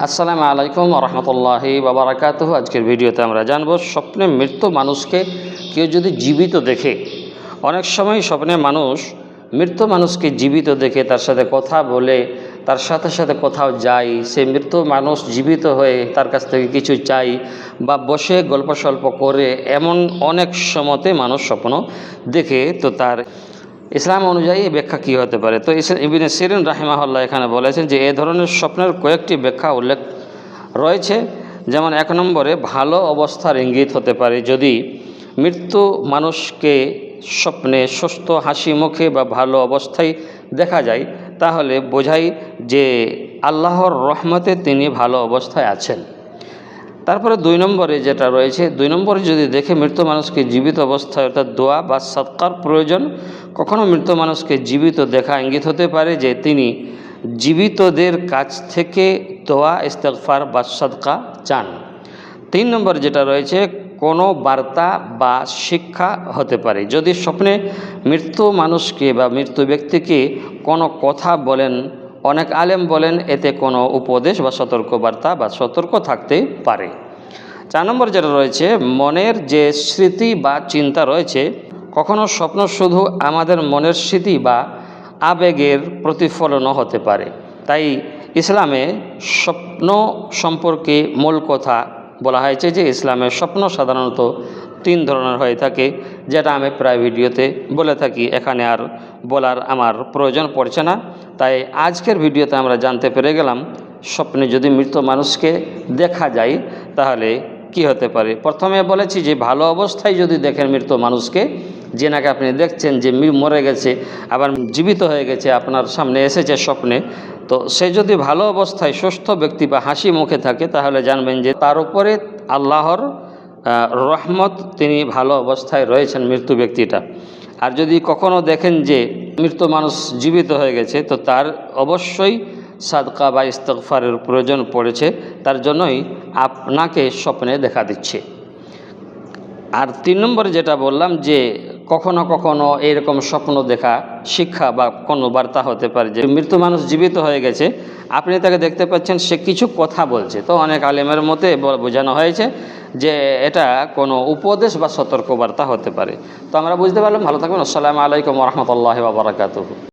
আসসালামু আলাইকুম রহমতুল্লাহি বাবারাকাতুহু। আজকের ভিডিওতে আমরা জানব স্বপ্নে মৃত মানুষকে কেউ যদি জীবিত দেখে। অনেক সময় স্বপ্নে মানুষ মৃত মানুষকে জীবিত দেখে তার সাথে কথা বলে, তার সাথে সাথে কোথাও যায়, সে মৃত মানুষ জীবিত হয়ে তার কাছ থেকে কিছু চাই বা বসে গল্প সল্প করে, এমন অনেক সময়তে মানুষ স্বপ্ন দেখে। তো তার ইসলাম অনুযায়ী ব্যাখ্যা কী হতে পারে? তো ইবনে সিরিন রাহিমাহুল্লাহ এখানে বলেছেন যে এ ধরনের স্বপ্নের কয়েকটি ব্যাখ্যা উল্লেখ রয়েছে। যেমন 1 নম্বরে ভালো অবস্থার ইঙ্গিত হতে পারে। যদি মৃত্যু মানুষকে স্বপ্নে সুস্থ হাসি মুখে বা ভালো অবস্থায় দেখা যায়, তাহলে বোঝায় যে আল্লাহর রহমতে তিনি ভালো অবস্থায় আছেন। তারপরে 2 নম্বরে যেটা রয়েছে, 2 নম্বরে যদি দেখে মৃত মানুষকে জীবিত অবস্থায় অর্থাৎ দোয়া বা সদকার প্রয়োজন। কখনও মৃত মানুষকে জীবিত দেখা ইঙ্গিত হতে পারে যে তিনি জীবিতদের কাছ থেকে দোয়া, ইস্তেগফার বা সদকা চান। 3 নম্বর যেটা রয়েছে, কোনো বার্তা বা শিক্ষা হতে পারে। যদি স্বপ্নে মৃত্যু মানুষকে বা মৃত্যু ব্যক্তিকে কোনো কথা বলেন, অনেক আলেম বলেন এতে কোনো উপদেশ বা সতর্কবার্তা বা সতর্ক থাকতে পারে। 4 নম্বর যেটা রয়েছে, মনের যে স্মৃতি বা চিন্তা রয়েছে। কখনো স্বপ্ন শুধু আমাদের মনের স্মৃতি বা আবেগের প্রতিফলনও হতে পারে। তাই ইসলামে স্বপ্ন সম্পর্কে মূল কথা বলা হয়েছে যে ইসলামের স্বপ্ন সাধারণত 3 ধরনের হয়ে থাকে, যেটা আমি প্রায় ভিডিওতে বলে থাকি, এখানে আর বলার আমার প্রয়োজন পড়ছে না। তাই আজকের ভিডিওতে আমরা জানতে পেরে গেলাম স্বপ্নে যদি মৃত মানুষকে দেখা যায় তাহলে কি হতে পারে। প্রথমে বলেছি যে ভালো অবস্থায় যদি দেখেন মৃত মানুষকে, যে নাকি আপনি দেখছেন যে মরে গেছে আবার জীবিত হয়ে গেছে, আপনার সামনে এসেছে স্বপ্নে, তো সে যদি ভালো অবস্থায় সুস্থ ব্যক্তি বা হাসি মুখে থাকে, তাহলে জানবেন যে তার উপরে আল্লাহর রহমত, তিনি ভালো অবস্থায় রয়েছেন মৃত্যু ব্যক্তিটা। আর যদি কখনো দেখেন যে মৃত মানুষ জীবিত হয়ে গেছে, তো তার অবশ্যই সাদকা বা ইস্তেগফারের প্রয়োজন পড়েছে, তার জন্যই আপনাকে স্বপ্নে দেখা দিচ্ছে। আর 3 নম্বরে যেটা বললাম যে কখনো কখনো এরকম স্বপ্ন দেখা শিক্ষা বা কোনো বার্তা হতে পারে, যে মৃত মানুষ জীবিত হয়ে গেছে, আপনি তাকে দেখতে পাচ্ছেন সে কিছু কথা বলছে। তো অনেক আলেমের মতে বোঝানো হয়েছে যে এটা কোনো উপদেশ বা সতর্কবার্তা হতে পারে। তো আমরা বুঝতে পারলাম। ভালো থাকবেন। আসসালামু আলাইকুম রহমতুল্লাহি ওয়া বারাকাতুহু।